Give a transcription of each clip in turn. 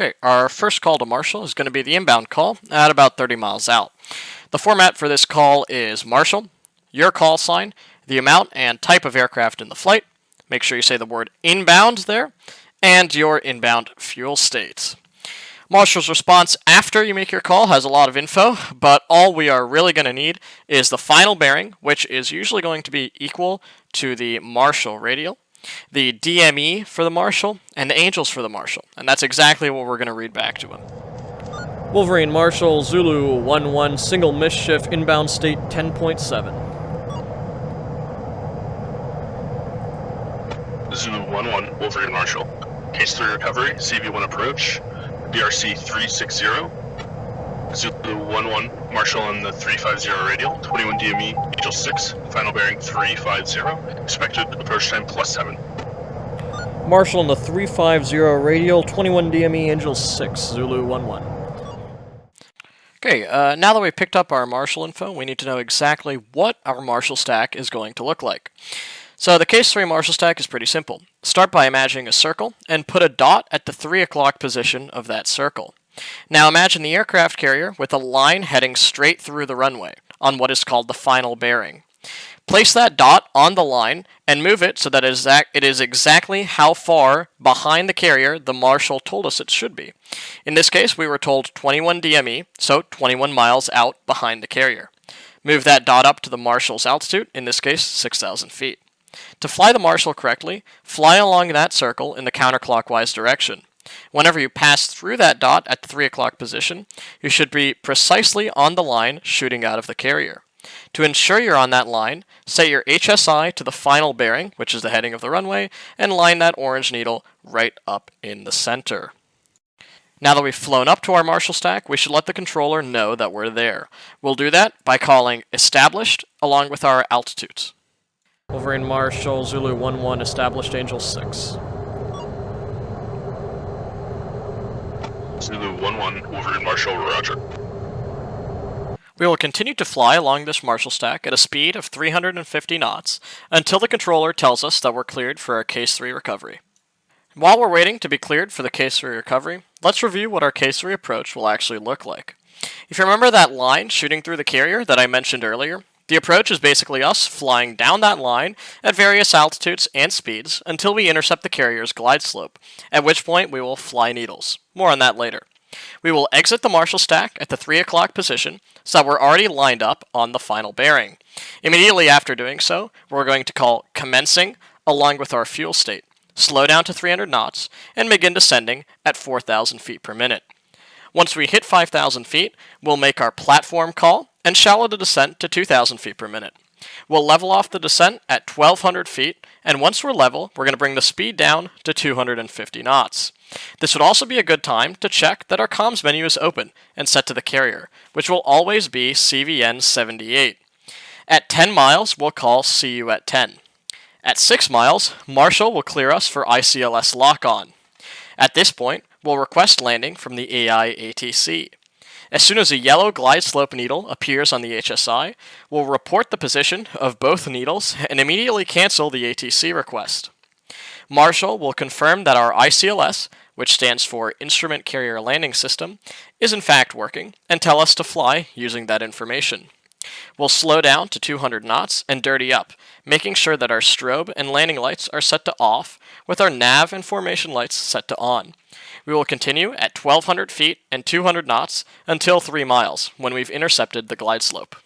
Okay, our first call to Marshall is going to be the inbound call at about 30 miles out. The format for this call is Marshall, your call sign, the amount and type of aircraft in the flight, make sure you say the word inbound there, and your inbound fuel state. Marshall's response after you make your call has a lot of info, but all we are really going to need is the final bearing, which is usually going to be equal to the Marshall radial, the DME for the Marshall, and the angels for the Marshall. And that's exactly what we're going to read back to him. Wolverine Marshall, Zulu 1-1, single mischief, inbound state 10.7. Zulu 1-1, Wolverine Marshall. Case 3 recovery, CV1 approach, BRC 360. Zulu 1-1, Marshall on the 350 radial, 21 DME, Angel 6, final bearing 350, expected approach time +7. Marshall on the 350 radial, 21 DME, Angel 6, Zulu 1-1. Okay, now that we've picked up our Marshall info, we need to know exactly what our Marshall stack is going to look like. So the Case 3 Marshall stack is pretty simple. Start by imagining a circle and put a dot at the 3 o'clock position of that circle. Now imagine the aircraft carrier with a line heading straight through the runway on what is called the final bearing. Place that dot on the line and move it so that it is exactly how far behind the carrier the Marshall told us it should be. In this case, we were told 21 DME, so 21 miles out behind the carrier. Move that dot up to the Marshall's altitude, in this case 6,000 feet. To fly the Marshall correctly, fly along that circle in the counterclockwise direction. Whenever you pass through that dot at the 3 o'clock position, you should be precisely on the line shooting out of the carrier. To ensure you're on that line, set your HSI to the final bearing, which is the heading of the runway, and line that orange needle right up in the center. Now that we've flown up to our Marshall stack, we should let the controller know that we're there. We'll do that by calling established along with our altitudes. Wolverine Marshall, Zulu 1-1, established, Angel 6. Zulu 1-1, Wolverine Marshall, roger. We will continue to fly along this Marshall stack at a speed of 350 knots until the controller tells us that we're cleared for our Case 3 recovery. While we're waiting to be cleared for the Case 3 recovery, let's review what our Case 3 approach will actually look like. If you remember that line shooting through the carrier that I mentioned earlier, the approach is basically us flying down that line at various altitudes and speeds until we intercept the carrier's glide slope, at which point we will fly needles. More on that later. We will exit the Marshall stack at the 3 o'clock position so that we're already lined up on the final bearing. Immediately after doing so, we're going to call commencing along with our fuel state, slow down to 300 knots, and begin descending at 4,000 feet per minute. Once we hit 5,000 feet, we'll make our platform call and shallow the descent to 2,000 feet per minute. We'll level off the descent at 1,200 feet, and once we're level, we're going to bring the speed down to 250 knots. This would also be a good time to check that our comms menu is open and set to the carrier, which will always be CVN 78. At 10 miles, we'll call see you at 10. At 6 miles, Marshall will clear us for ICLS Lock-on. At this point, we'll request landing from the AI ATC. As soon as a yellow glide slope needle appears on the HSI, we'll report the position of both needles and immediately cancel the ATC request. Marshall will confirm that our ICLS, which stands for Instrument Carrier Landing System, is in fact working and tell us to fly using that information. We'll slow down to 200 knots and dirty up, making sure that our strobe and landing lights are set to off with our nav and formation lights set to on. We will continue at 1,200 feet and 200 knots until 3 miles, when we've intercepted the glide slope.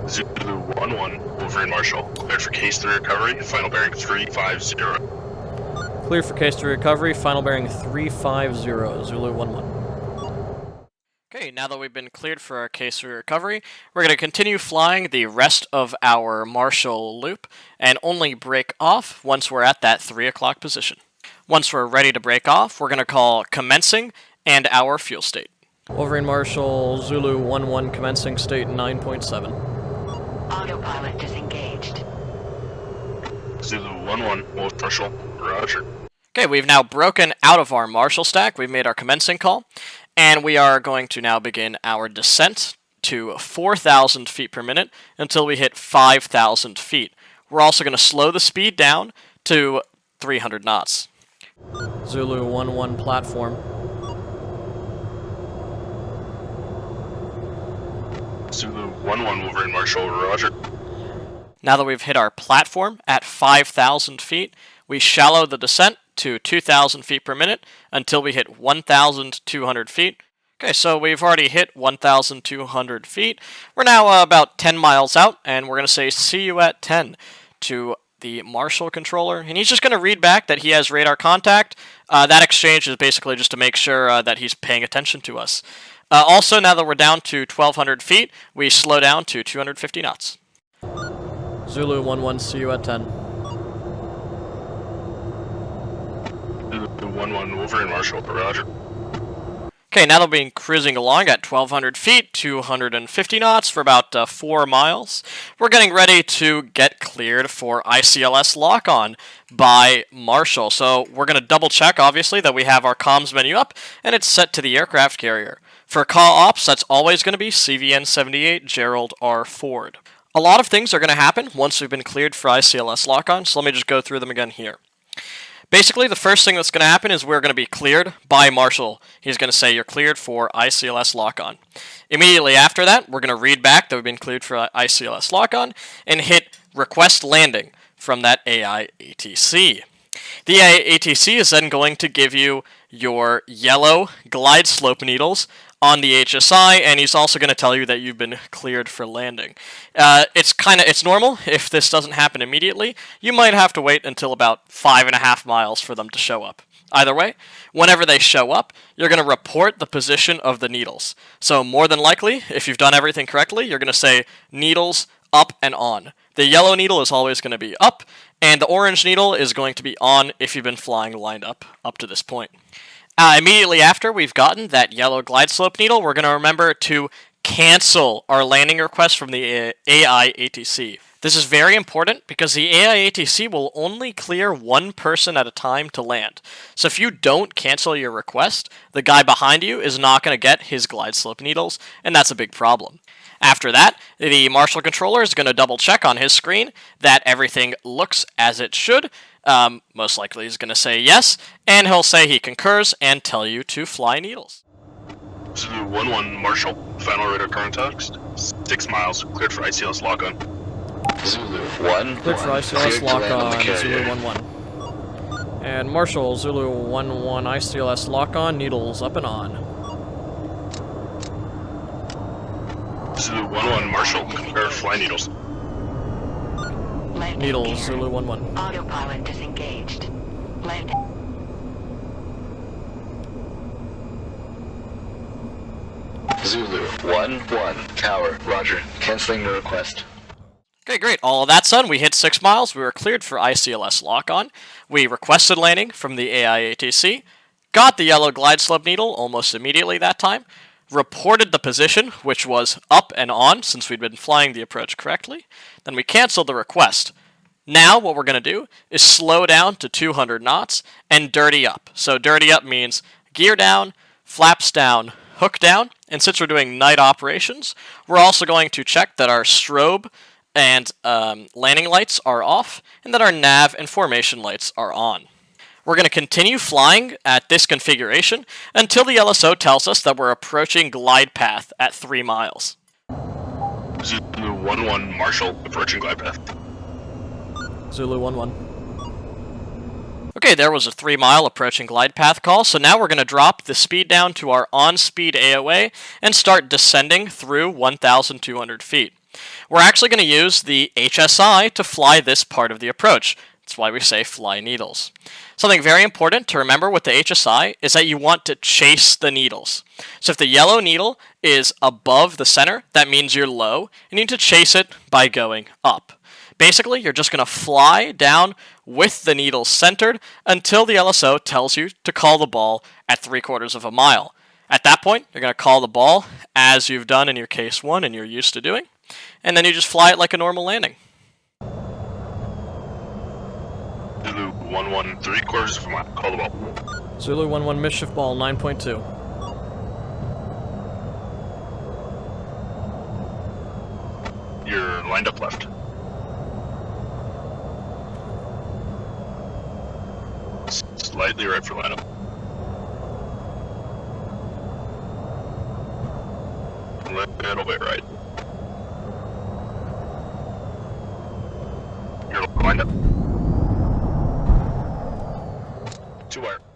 Zulu 1-1, Wolverine Marshall, cleared for Case 3 recovery, final bearing 350. Clear for Case 3 recovery, final bearing 350, Zulu 1-1. Okay, now that we've been cleared for our Case 3 recovery, we're going to continue flying the rest of our Marshall loop and only break off once we're at that 3 o'clock position. Once we're ready to break off, we're going to call commencing and our fuel state. Wolverine Marshall, Zulu 1-1, commencing state 9.7. Autopilot disengaged. Zulu 1-1, Wolf Marshall, roger. Okay, we've now broken out of our Marshall stack. We've made our commencing call, and we are going to now begin our descent to 4,000 feet per minute until we hit 5,000 feet. We're also going to slow the speed down to 300 knots. Zulu 1-1 platform. Zulu 1-1 Wolverine Marshal, roger. Now that we've hit our platform at 5,000 feet, we shallow the descent to 2,000 feet per minute until we hit 1,200 feet. Okay, so we've already hit 1,200 feet. We're now about 10 miles out, and we're going to say see you at 10 to the Marshal controller, and he's just going to read back that he has radar contact. That exchange is basically just to make sure that he's paying attention to us. Also, now that we're down to 1,200 feet, we slow down to 250 knots. Zulu 1-1, see you at 10. Zulu 1-1 Wolverine Marshal, roger. Okay, now that we've been cruising along at 1,200 feet, 250 knots for about 4 miles, we're getting ready to get cleared for ICLS Lock-on by Marshal. So we're going to double check, obviously, that we have our comms menu up, and it's set to the aircraft carrier. For CAW ops, that's always going to be CVN 78 Gerald R. Ford. A lot of things are going to happen once we've been cleared for ICLS Lock-on, so let me just go through them again here. Basically, the first thing that's going to happen is we're going to be cleared by Marshal. He's going to say you're cleared for ICLS Lock-on. Immediately after that, we're going to read back that we've been cleared for ICLS Lock-on and hit request landing from that AI ATC. The AI ATC is then going to give you your yellow glide slope needles on the HSI, and he's also going to tell you that you've been cleared for landing. It's normal if this doesn't happen immediately. You might have to wait until about 5.5 miles for them to show up. Either way, whenever they show up, you're going to report the position of the needles. So more than likely, if you've done everything correctly, you're going to say needles up and on. The yellow needle is always going to be up, and the orange needle is going to be on if you've been flying lined up to this point. Immediately after we've gotten that yellow glide slope needle, we're going to remember to cancel our landing request from the AI ATC. This is very important because the AI ATC will only clear one person at a time to land. So if you don't cancel your request, the guy behind you is not going to get his glide slope needles, and that's a big problem. After that, the Marshal controller is going to double check on his screen that everything looks as it should. Most likely he's going to say yes, and he'll say he concurs and tell you to fly needles. Zulu 1-1 Marshal, final radar context, 6 miles, cleared for ICLS Lock-on. Zulu 1-1, Cleared for ICLS cleared to land on Lock-on, the Zulu carrier. 1-1. And Marshal, Zulu 1-1, ICLS Lock-on, needles up and on. Zulu 1-1 Marshal, compare fly needles. Landing Needles, gear. Zulu 1-1. Autopilot disengaged. Landing. Zulu 1-1, tower, roger, canceling the request. Okay, great. All of that's done. We hit 6 miles. We were cleared for ICLS Lock-on. We requested landing from the AI ATC. Got the yellow glide slope needle almost immediately that time. Reported the position, which was up and on since we'd been flying the approach correctly. Then we canceled the request. Now what we're going to do is slow down to 200 knots and dirty up. So dirty up means gear down, flaps down, hook down. And since we're doing night operations, we're also going to check that our strobe and landing lights are off and that our nav and formation lights are on. We're going to continue flying at this configuration until the LSO tells us that we're approaching glide path at 3 miles. Zulu 1-1 Marshal, approaching glide path. Zulu 1-1. Okay, there was a 3 mile approaching glide path call, so now we're going to drop the speed down to our on-speed AOA and start descending through 1,200 feet. We're actually going to use the HSI to fly this part of the approach. That's why we say fly needles. Something very important to remember with the HSI is that you want to chase the needles. So if the yellow needle is above the center, that means you're low, and you need to chase it by going up. Basically, you're just going to fly down with the needles centered until the LSO tells you to call the ball at 3/4 of a mile. At that point, you're going to call the ball as you've done in your case 1 and you're used to doing, and then you just fly it like a normal landing. Zulu 1-1 3/4 of a mile, call the ball. Zulu 1-1, mischief ball 9.2. You're lined up left. Slightly right for lineup. Little bit right. Clear wind up. 2 wire.